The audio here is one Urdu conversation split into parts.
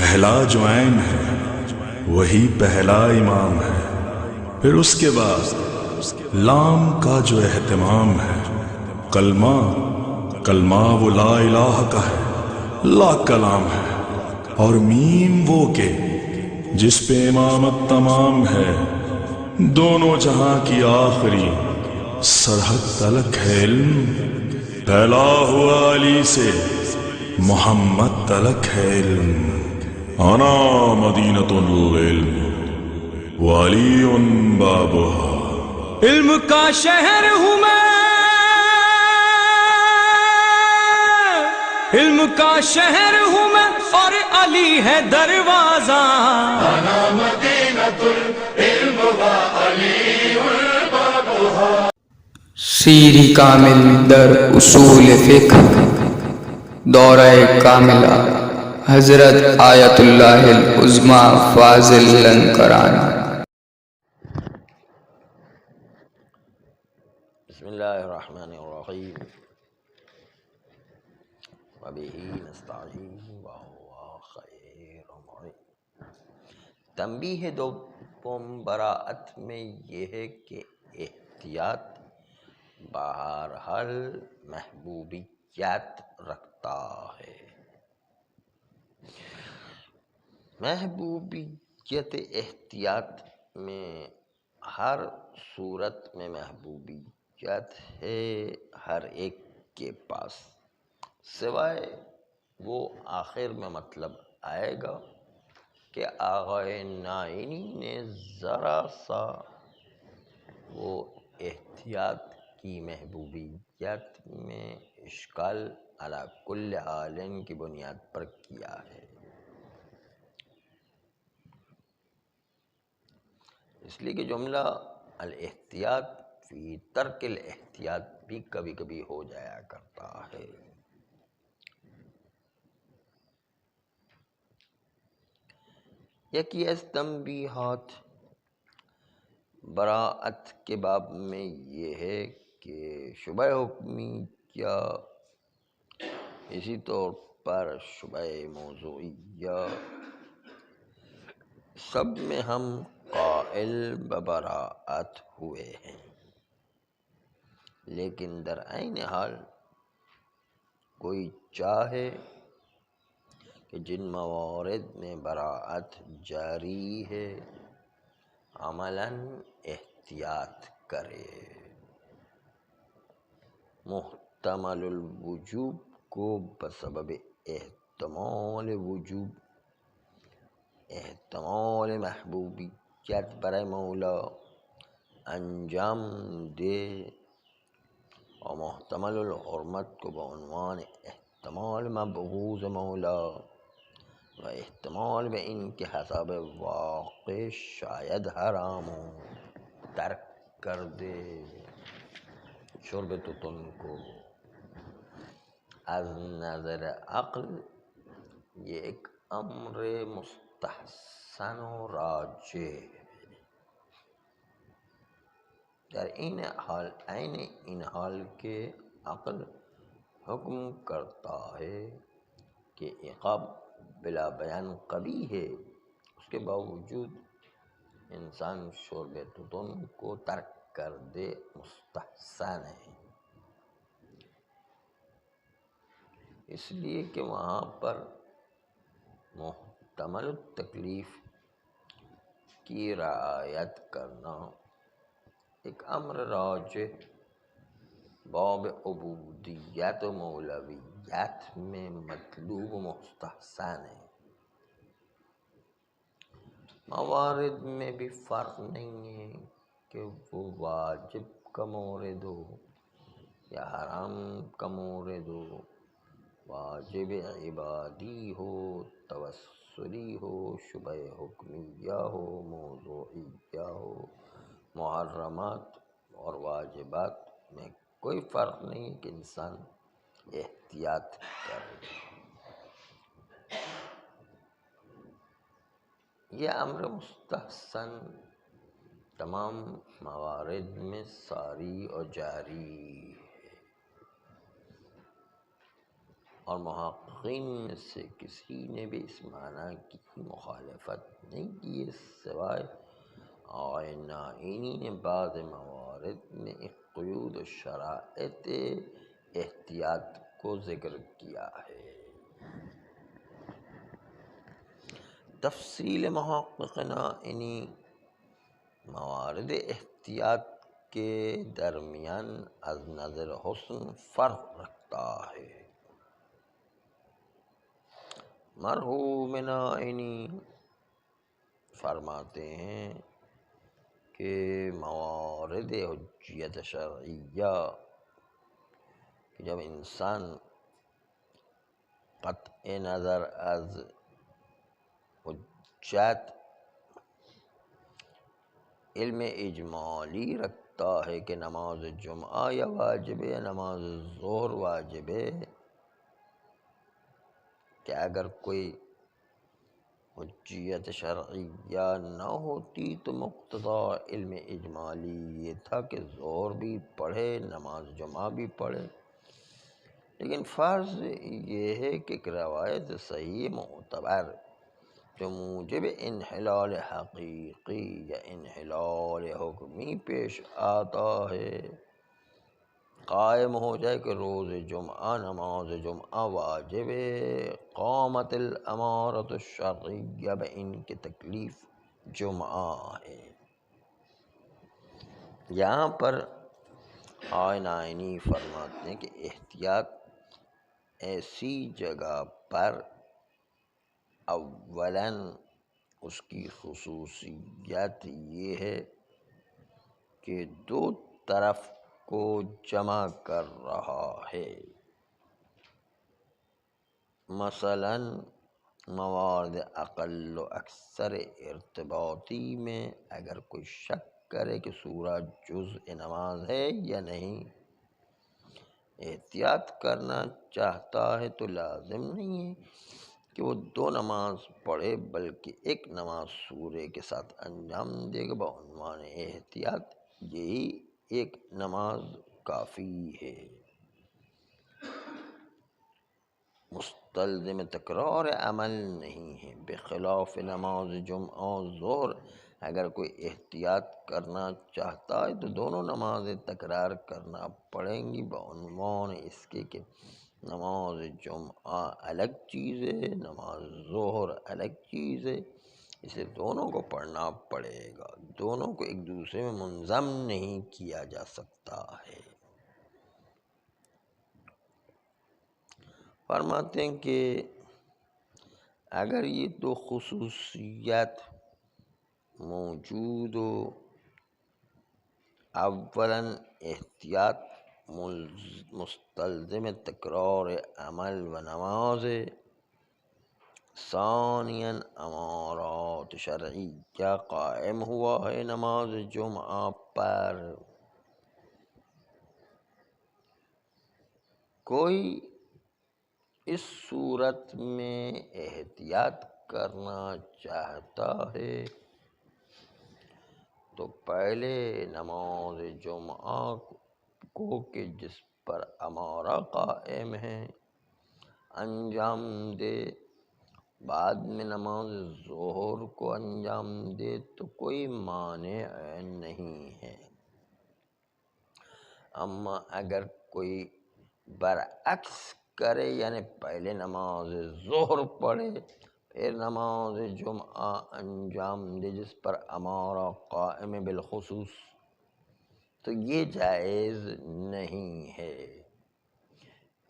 پہلا جو عین ہے وہی پہلا امام ہے، پھر اس کے بعد لام کا جو اہتمام ہے، کلمہ وہ لا الہ کا ہے، لا کلام ہے، اور میم وہ کہ جس پہ امامت تمام ہے، دونوں جہاں کی آخری سرحد تلک ہے علم، پھیلا ہوا علی سے محمد تلک ہے علم، انا مدینۃ العلم وعلی بابها، علم کا شہر ہوں میں، علم کا شہر ہوں میں، اور علی ہے دروازہ، انا مدینۃ العلم وعلی بابها۔ شیری کامل در اصول فقہ، دورہ کاملہ حضرت آیت اللہ العظمی فاضل لنکرانی۔ بسم اللہ الرحمن الرحیم، وبہ نستعین وہو خیر معین۔ تنبیہ دوم براءت میں یہ ہے کہ احتیاط بہرحال محبوبیت رکھتا ہے۔ محبوبیت احتیاط میں ہر صورت میں محبوبیت ہے ہر ایک کے پاس، سوائے وہ آخر میں مطلب آئے گا کہ آغائے نائینی نے ذرا سا وہ احتیاط کی محبوبیت میں اشکال علی کل حال کی بنیاد پر کیا ہے، اس لیے کہ جملہ الاحتیاط فی ترک الاحتیاط بھی کبھی کبھی ہو جایا کرتا ہے۔ یکی از تنبیہات براءت کے باب میں یہ ہے کہ شبہ حکمی کیا، اسی طور پر شبہ موضوعیہ، سب میں ہم قائل ببراءت ہوئے ہیں، لیکن در عین حال کوئی چاہے کہ جن موارد میں براءت جاری ہے عملاً احتیاط کرے، محتمل الوجوب کو بسبب احتمال وجوب، احتمال محبوبیت برائے مولا انجام دے، اور محتمل الحرمت کو بعنوان احتمال مبغوض مولا و احتمال میں ان کے حساب واقع شاید حرام ہو ترک کر دے۔ شرب تتن کو از نظر عقل یہ ایک امر مستحسن و راجح ہے، در عین حال کے عقل حکم کرتا ہے کہ عقاب بلا بیان قبیح ہے، اس کے باوجود انسان شرب تتن کو ترک کر دے مستحسن ہے، اس لیے کہ وہاں پر محتمل التکلیف کی رعایت کرنا ایک امر راجح باب عبودیت و مولویت میں مطلوب و مستحسن ہے۔ موارد میں بھی فرق نہیں ہے کہ وہ واجب کا مورد ہو یا حرام کا مورد ہو، واجب عبادی ہو، توسلی ہو، شبہ حکمیہ ہو، موضوعیہ ہو، محرمات اور واجبات میں کوئی فرق نہیں کہ انسان احتیاط کرے۔ یہ امر مستحسن تمام موارد میں ساری اور جاری ہے، اور محققین میں سے کسی نے بھی اس معنی کی مخالفت نہیں کی ہے سوائے آئینی نے بعض موارد میں ایک قیود و شرائط احتیاط کو ذکر کیا ہے۔ تفصیل محققین انہی موارد احتیاط کے درمیان از نظر حسن فرق رکھتا ہے۔ مرحوم نائینی فرماتے ہیں کہ موارد حجیت شرعیہ کہ جب انسان قطع نظر از حجت علم اجمالی رکھتا ہے کہ نماز جمعہ یا واجب ہے یا نماز ظہر واجب ہے، کہ اگر کوئی حجیت شرعیہ نہ ہوتی تو مقتضی علم اجمالی یہ تھا کہ ظہر بھی پڑھے نماز جمعہ بھی پڑھے، لیکن فرض یہ ہے کہ ایک روایت صحیح معتبر جو موجب انحلال حقیقی یا انحلال حکمی پیش آتا ہے قائم ہو جائے کہ روز جمعہ نماز جمعہ واجب ہے، قامت الامارۃ الشرعیہ ان کی تکلیف جمعہ ہے۔ یہاں پر آئینی فرماتے ہیں کہ احتیاط ایسی جگہ پر اولاً اس کی خصوصیت یہ ہے کہ دو طرف کو جمع کر رہا ہے، مثلاً موارد اقل و اکثر ارتباطی میں اگر کوئی شک کرے کہ سورہ جزء نماز ہے یا نہیں، احتیاط کرنا چاہتا ہے تو لازم نہیں ہے کہ وہ دو نماز پڑھے بلکہ ایک نماز سورہ کے ساتھ انجام دے گا بعنوان احتیاط، یہی ایک نماز کافی ہے۔ مستلزم تکرار عمل نہیں ہے، بخلاف نماز جمعہ و ظہر اگر کوئی احتیاط کرنا چاہتا ہے تو دونوں نمازیں تکرار کرنا پڑیں گی بعنوان اس کے کہ نماز جمعہ الگ چیز ہے نماز ظہر الگ چیز ہے، اسے دونوں کو پڑھنا پڑے گا، دونوں کو ایک دوسرے میں منظم نہیں کیا جا سکتا ہے۔ فرماتے ہیں کہ اگر یہ دو خصوصیت موجود ہو، اولاً احتیاط مستلزم تکرار عمل و نماز ہے، ثانیاً امارات شرعیہ قائم ہوا ہے نماز جمعہ پر، کوئی اس صورت میں احتیاط کرنا چاہتا ہے تو پہلے نماز جمعہ کو کہ جس پر امارہ قائم ہے انجام دے، بعد میں نماز ظہر کو انجام دے تو کوئی مانع نہیں ہے۔ اما اگر کوئی برعکس کرے یعنی پہلے نماز ظہر پڑھے پھر نماز جمعہ انجام دے جس پر امارہ قائم بالخصوص، تو یہ جائز نہیں ہے۔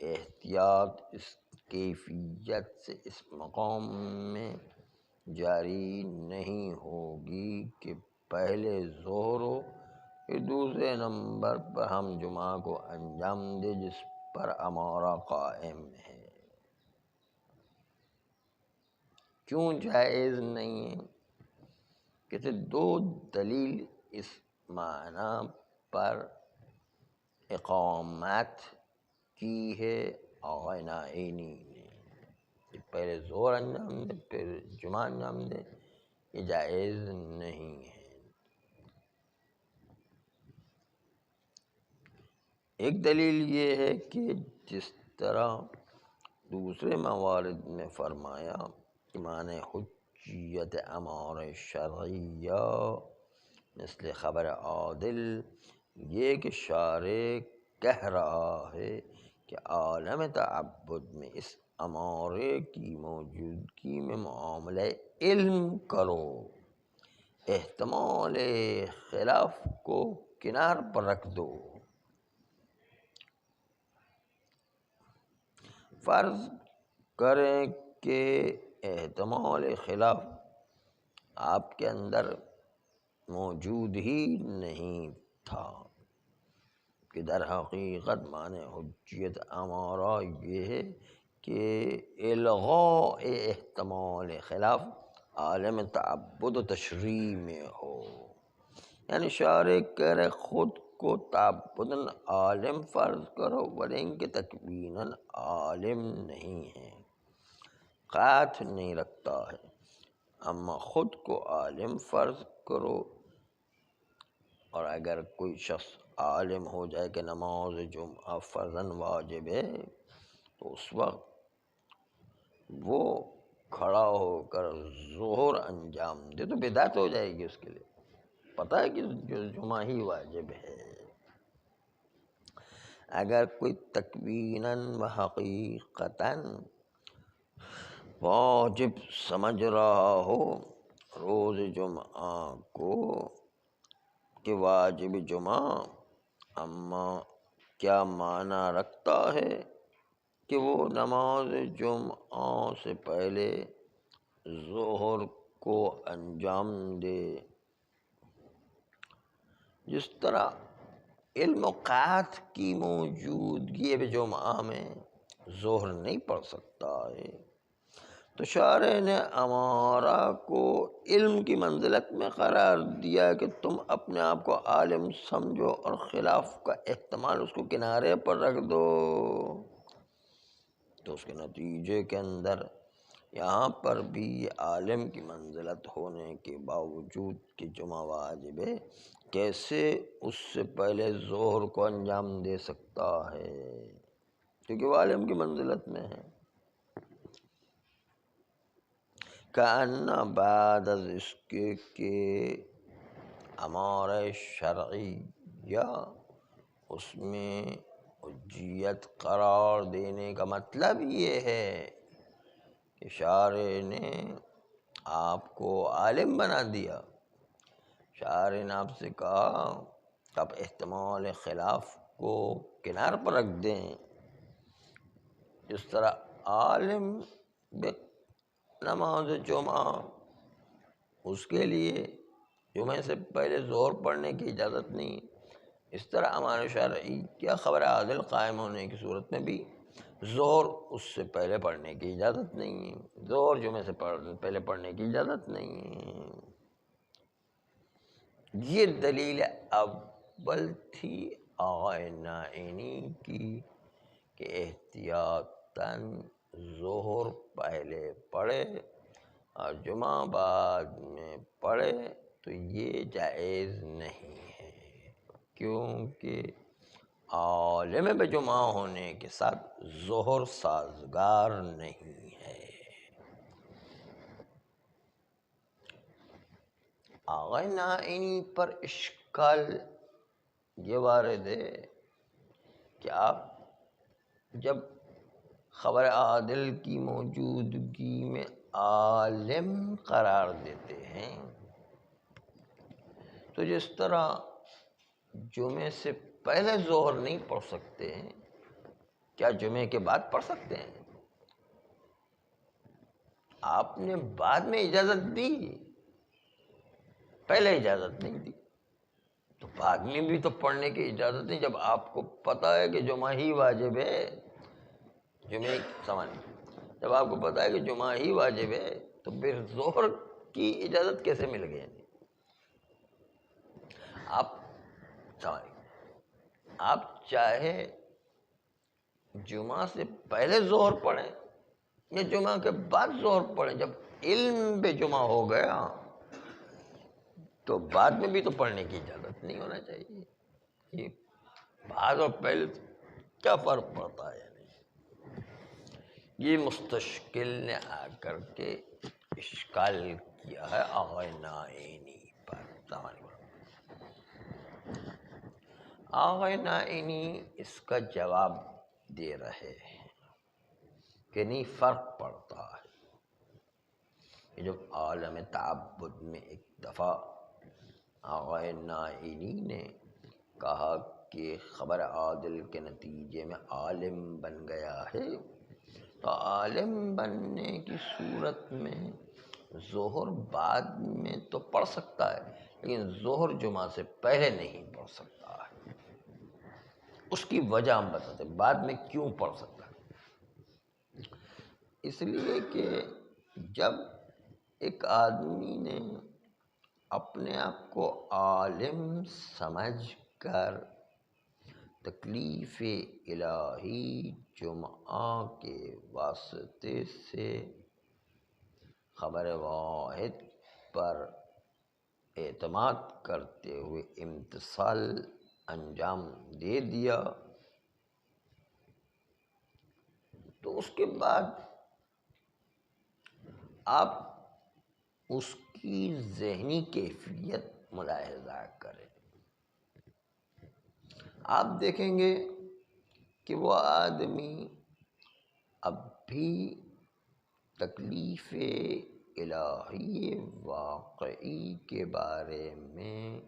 احتیاط اس کیفیت سے اس مقام میں جاری نہیں ہوگی کہ پہلے ظہر ہو پھر دوسرے نمبر پر ہم جمعہ کو انجام دے جس پر امارہ قائم ہے۔ کیوں جائز نہیں ہے؟ کہتے دو دلیل اس معنی پر اقامت کی ہے آئینی نے کہ پہلے ظہر انجام دے پھر جمعہ انجام دے، یہ جائز نہیں ہے۔ ایک دلیل یہ ہے کہ جس طرح دوسرے موارد میں فرمایا کہ معنی حجیت امر شرعیہ مثل خبر عادل یہ کہ شارع کہہ رہا ہے کہ عالم تعبد میں اس امارے کی موجودگی میں معاملہ علم کرو، احتمال خلاف کو کنار پر رکھ دو۔ فرض کریں کہ احتمال خلاف آپ کے اندر موجود ہی نہیں تھا، کہ در حقیقت معنی حجیت امارہ یہ ہے کہ الغاء احتمال خلاف عالم تعبد و تشریع میں ہو، یعنی شارع کہہ رہے خود کو تعبداً عالم فرض کرو ولیکن کہ تکویناً عالم نہیں ہے، قاطع نہیں رکھتا ہے، اما خود کو عالم فرض کرو۔ اور اگر کوئی شخص عالم ہو جائے کہ نماز جمعہ فرضاً واجب ہے تو اس وقت وہ کھڑا ہو کر ظہر انجام دے تو بدعت ہو جائے گی اس کے لیے، پتہ ہے کہ جمعہ ہی واجب ہے۔ اگر کوئی تکویناً و حقیقتاً واجب سمجھ رہا ہو روز جمعہ کو کہ واجب جمعہ، اما کیا معنی رکھتا ہے کہ وہ نماز جمعہ سے پہلے ظہر کو انجام دے؟ جس طرح علم و قاطع کی موجودگی جمعہ میں ظہر نہیں پڑھ سکتا ہے، تو شارع نے امارہ کو علم کی منزلت میں قرار دیا کہ تم اپنے آپ کو عالم سمجھو اور خلاف کا احتمال اس کو کنارے پر رکھ دو۔ تو اس کے نتیجے کے اندر یہاں پر بھی عالم کی منزلت ہونے کے باوجود کہ جمعہ واجب ہے کیسے اس سے پہلے ظہر کو انجام دے سکتا ہے، کیونکہ وہ عالم کی منزلت میں ہے۔ کأن بعد از اس کے کہ امارہ شرعیہ اس میں حجیت قرار دینے کا مطلب یہ ہے کہ شارع نے آپ کو عالم بنا دیا، شارع نے آپ سے کہا کہ آپ احتمال خلاف کو کنار پر رکھ دیں۔ اس طرح عالم نماز جمعہ اس کے لیے جمعہ سے پہلے ظہر پڑھنے کی اجازت نہیں، اس طرح ہمارے شرعی کیا خبر عادل قائم ہونے کی صورت میں بھی ظہر اس سے پہلے پڑھنے کی اجازت نہیں ہے، ظہر جمعہ سے پہلے پڑھنے کی اجازت نہیں ہے۔ یہ دلیل اول تھی آغا نائینی کی کہ احتیاطاً ظہر پہلے پڑھے اور جمعہ بعد میں پڑھے تو یہ جائز نہیں ہے، کیونکہ عالم بجمعہ ہونے کے ساتھ ظہر سازگار نہیں ہے۔ آغا نائینی پر اشکال یہ وارد ہے کہ آپ جب خبر عادل کی موجودگی میں عالم قرار دیتے ہیں تو جس طرح جمعے سے پہلے ظہر نہیں پڑھ سکتے ہیں، کیا جمعے کے بعد پڑھ سکتے ہیں؟ آپ نے بعد میں اجازت دی، پہلے اجازت نہیں دی، تو بعد میں بھی تو پڑھنے کی اجازت نہیں جب آپ کو پتہ ہے کہ جمعہ ہی واجب ہے۔ جب آپ کو پتہ ہے کہ جمعہ ہی واجب ہے تو پھر ظہر کی اجازت کیسے مل گئی؟ آپ چاہے جمعہ سے پہلے ظہر پڑھیں یا جمعہ کے بعد ظہر پڑھیں، جب علم بے جمعہ ہو گیا تو بعد میں بھی تو پڑھنے کی اجازت نہیں ہونا چاہیے۔ یہ بعد اور پہلے کیا فرق پڑتا ہے؟ یہ مستشکل نے آ کر کے اشکال کیا ہے آغا نائینی پر. آغا نائینی اس کا جواب دے رہے ہیں کہ نہیں، فرق پڑتا ہے. جب عالم تعبد میں ایک دفعہ آغا نائینی نے کہا کہ خبر عادل کے نتیجے میں عالم بن گیا ہے، تو عالم بننے کی صورت میں ظہر بعد میں تو پڑھ سکتا ہے، لیکن ظہر جمعہ سے پہلے نہیں پڑھ سکتا ہے. اس کی وجہ ہم بتاتے ہیں بعد میں کیوں پڑھ سکتا ہے. اس لیے کہ جب ایک آدمی نے اپنے آپ کو عالم سمجھ کر تکلیف الہی جمعہ کے واسطے سے خبر واحد پر اعتماد کرتے ہوئے امتثال انجام دے دیا، تو اس کے بعد آپ اس کی ذہنی کیفیت ملاحظہ کریں. آپ دیکھیں گے کہ وہ آدمی اب بھی تکلیف الہی واقعی کے بارے میں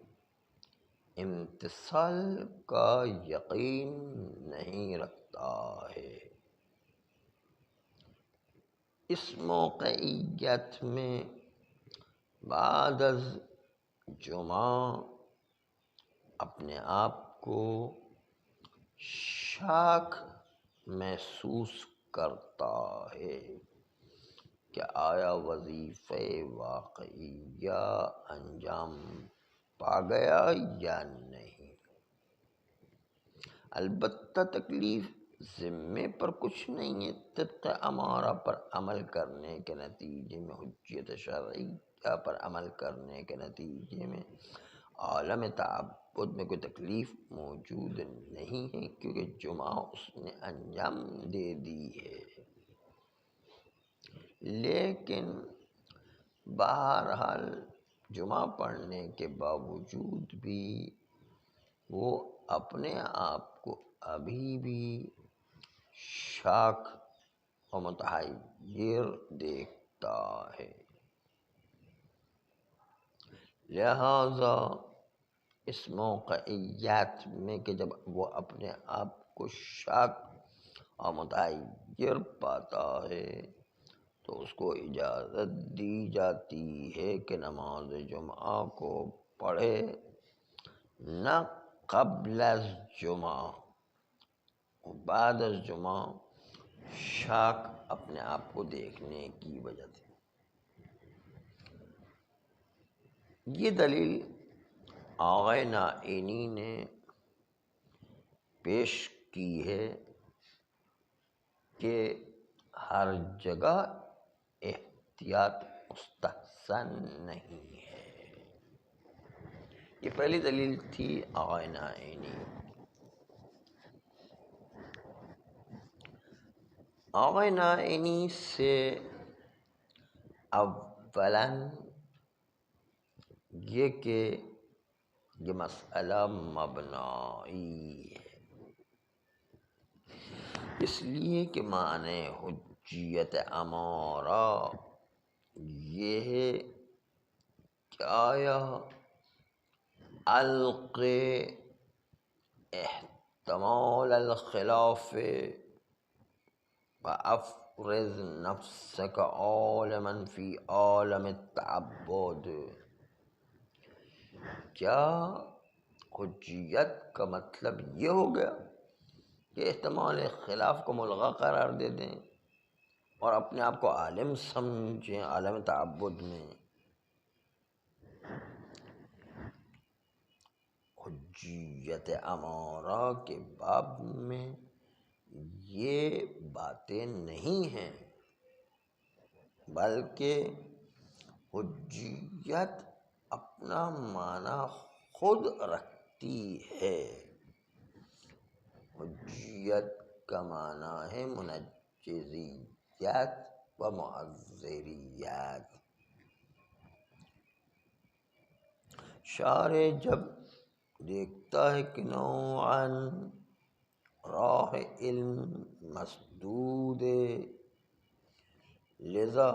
امتثال کا یقین نہیں رکھتا ہے. اس موقعیت میں بعد از جمعہ اپنے آپ کو شاک محسوس کرتا ہے کہ آیا وظیفہ واقعیہ انجام پا گیا یا نہیں. البتہ تکلیف ذمے پر کچھ نہیں ہے. طبق امارہ پر عمل کرنے کے نتیجے میں، حجیت شرعیہ پر عمل کرنے کے نتیجے میں عالم تعبد میں کوئی تکلیف موجود نہیں ہے، کیونکہ جمعہ اس نے انجام دے دی ہے. لیکن بہرحال جمعہ پڑھنے کے باوجود بھی وہ اپنے آپ کو ابھی بھی شاک و متحیر دیکھتا ہے. لہذا اس موقعیت میں کہ جب وہ اپنے آپ کو شاک و متحیر پاتا ہے، تو اس کو اجازت دی جاتی ہے کہ نماز جمعہ کو پڑھے، نہ قبل از جمعہ، بعد از جمعہ شاک اپنے آپ کو دیکھنے کی وجہ سے. یہ دلیل آغا نائینی نے پیش کی ہے کہ ہر جگہ احتیاط مستحسن نہیں ہے. یہ پہلی دلیل تھی آغا نائینی. آغا نائینی سے اولاً یہ کہ یہ مسئلہ مبنائی ہے، اس لیے کہ معنی حجیت امارہ یہ ہے کہ آیا القِ احتمال الخلاف وافرض نفسک عالما فی عالم التعبد. کیا حجیت کا مطلب یہ ہو گیا کہ احتمال خلاف کو ملغا قرار دے دیں اور اپنے آپ کو عالم سمجھیں عالم تعبد میں؟ حجیت امارہ کے باب میں یہ باتیں نہیں ہیں، بلکہ حجیت اپنا معنی خود رکھتی ہے. حجیت کا معنی ہے منجزیت. معزیات و معذریات۔ شارع جب دیکھتا ہے کہ نوعاً راہ علم مسدود ہے، لذا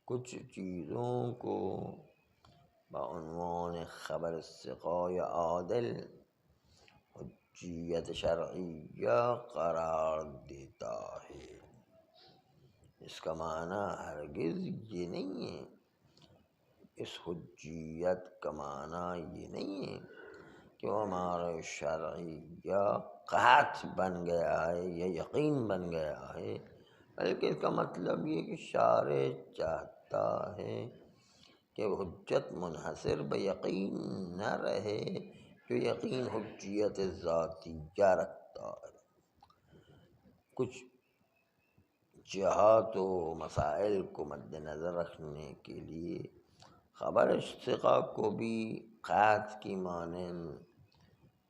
کچھ چیزوں کو بعنوان خبر ثقہ عادل حجیت شرعیہ قرار دیتا ہے۔ اس کا معنی ہرگز یہ نہیں ہے، اس حجیت کا معنی یہ نہیں ہے کہ وہ ہمارا شرعیہ قطع بن گیا ہے یا یقین بن گیا ہے، بلکہ اس کا مطلب یہ کہ شارع چاہتا ہے کہ حجت منحصر بہ یقین نہ رہے جو یقین حجیت ذاتیہ رکھتا ہے۔ کچھ جہات و مسائل کو مد نظر رکھنے کے لیے خبر ثقہ کو بھی قطع کی مانند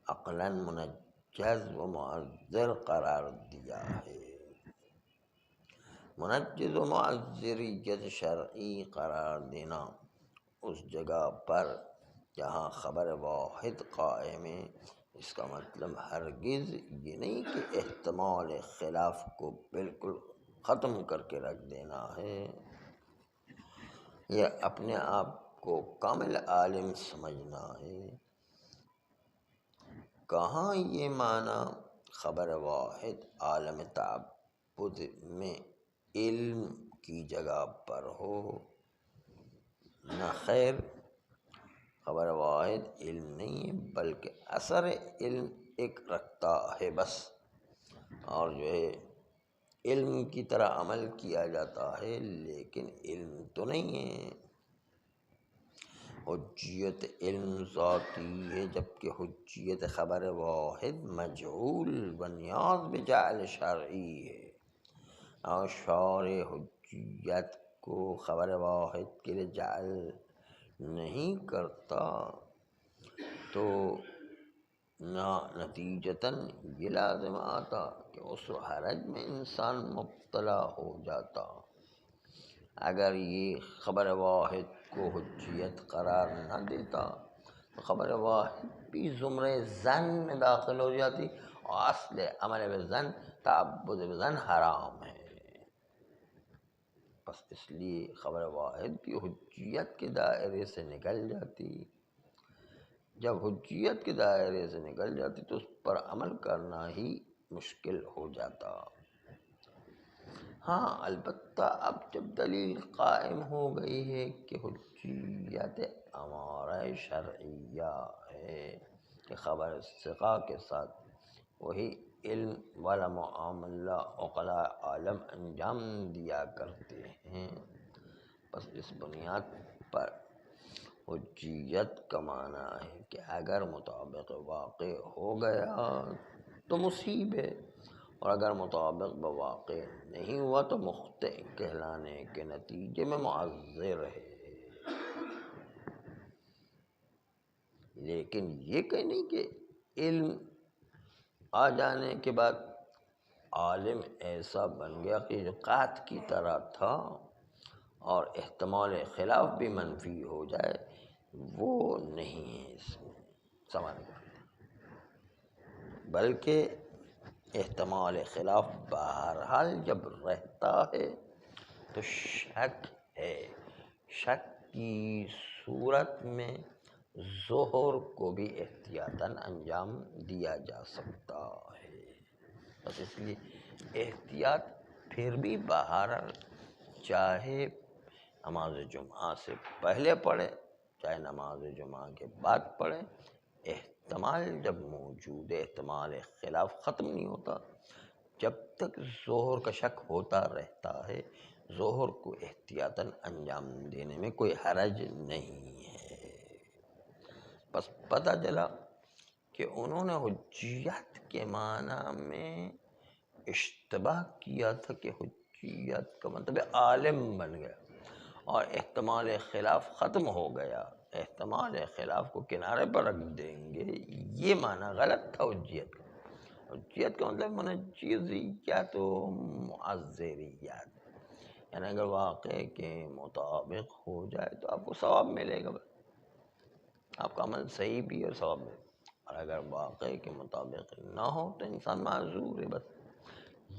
عقلاً منجز و معذر قرار دیا ہے۔ منجز و معذریت شرعی قرار دینا اس جگہ پر جہاں خبر واحد قائم ہے، اس کا مطلب ہرگز یہ نہیں کہ احتمال خلاف کو بالکل ختم کر کے رکھ دینا ہے یا اپنے آپ کو کامل عالم سمجھنا ہے۔ کہاں یہ معنی خبر واحد عالم تعبد میں علم کی جگہ پر ہو، نہ خیر، خبر واحد علم نہیں ہے بلکہ اثر علم ایک رکھتا ہے بس، اور جو ہے علم کی طرح عمل کیا جاتا ہے لیکن علم تو نہیں ہے۔ حجیت علم ذاتی ہے جبکہ حجیت خبر واحد مجعول بنیاد بجعل شرعی ہے، اور شارع حجیت کو خبر واحد کے لیے جعل نہیں کرتا تو نتیجتاً یہ لازم آتا کہ اس حرج میں انسان مبتلا ہو جاتا۔ اگر یہ خبر واحد کو حجیت قرار نہ دیتا تو خبر واحد بھی زمرے ظن میں داخل ہو جاتی، اور اصل عمل بظن تعبد بظن حرام ہے۔ بس اس لیے خبر واحد بھی حجیت کے دائرے سے نکل جاتی۔ جب حجیت کے دائرے سے نکل جاتی تو اس پر عمل کرنا ہی مشکل ہو جاتا۔ ہاں البتہ اب جب دلیل قائم ہو گئی ہے کہ حجیت امارہ شرعیہ ہے کہ خبر ثقہ کے ساتھ وہی علم والا معاملہ عقلاء عالم انجام دیا کرتے ہیں، بس اس بنیاد پر حجیت کا معنی ہے کہ اگر مطابق واقع ہو گیا تو مصیب ہے، اور اگر مطابق بواقع نہیں ہوا تو مخطئ کہلانے کے نتیجے میں معذر ہے۔ لیکن یہ کہ نہیں کہ علم آ جانے کے بعد عالم ایسا بن گیا کہ جو قطع کی طرح تھا اور احتمال خلاف بھی منفی ہو جائے، وہ نہیں ہے اس میں سوال، بلکہ احتمال خلاف بہرحال جب رہتا ہے تو شک ہے۔ شک کی صورت میں ظہر کو بھی احتیاطاً انجام دیا جا سکتا ہے، بس اس لیے احتیاط پھر بھی بہرحال چاہے نماز جمعہ سے پہلے پڑھے چاہے نماز جمعہ کے بعد پڑھے، احتمال جب موجود ہے، احتمال خلاف ختم نہیں ہوتا، جب تک ظہر کا شک ہوتا رہتا ہے، ظہر کو احتیاطاً انجام دینے میں کوئی حرج نہیں ہے۔ بس پتہ چلا کہ انہوں نے حجیت کے معنی میں اشتباہ کیا تھا کہ حجیت کا مطلب عالم بن گیا اور احتمال خلاف ختم ہو گیا، احتمال خلاف کو کنارے پر رکھ دیں گے، یہ معنی غلط تھا حجیت کا۔ حجیت کا مطلب منجزیت و معذریت، یعنی اگر واقعے کے مطابق ہو جائے تو آپ کو ثواب ملے گا، آپ کا عمل صحیح بھی اور ثواب ملے گا، اور اگر واقعے کے مطابق نہ ہو تو انسان معذور ہے۔ بس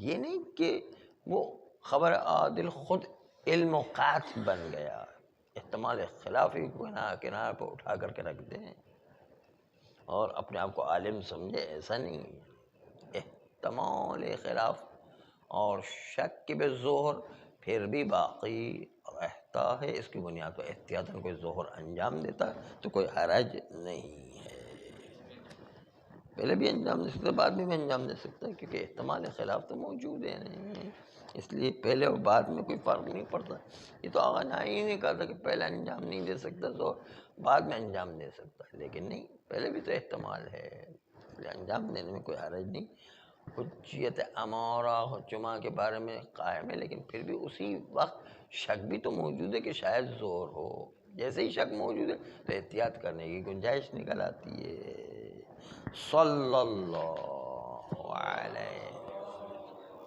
یہ نہیں کہ وہ خبر عادل خود علم و قاطع بن گیا، احتمال خلافی کو کنار پر اٹھا کر کے رکھ دیں اور اپنے آپ کو عالم سمجھے، ایسا نہیں ہے۔ احتمال خلاف اور شک کے بے ظہر پھر بھی باقی رہتا ہے، اس کی بنیاد پر احتیاطاً کوئی ظہر انجام دیتا ہے تو کوئی حرج نہیں ہے، پہلے بھی انجام دے سکتا ہے، بعد میں بھی انجام دے سکتا ہے، کیونکہ احتمال خلاف تو موجود ہے نہیں، اس لیے پہلے اور بعد میں کوئی فرق نہیں پڑتا۔ یہ تو آقا نائی نے کہا تھا کہ پہلے انجام نہیں دے سکتا تو بعد میں انجام دے سکتا ہے، لیکن نہیں، پہلے بھی تو احتمال ہے، اس لیے انجام دینے میں کوئی حرج نہیں۔ حجیت امارہ جمعہ کے بارے میں قائم ہے، لیکن پھر بھی اسی وقت شک بھی تو موجود ہے کہ شاید زور ہو، جیسے ہی شک موجود ہے تو احتیاط کرنے کی گنجائش نکل آتی ہے۔ صلی اللہ علیہ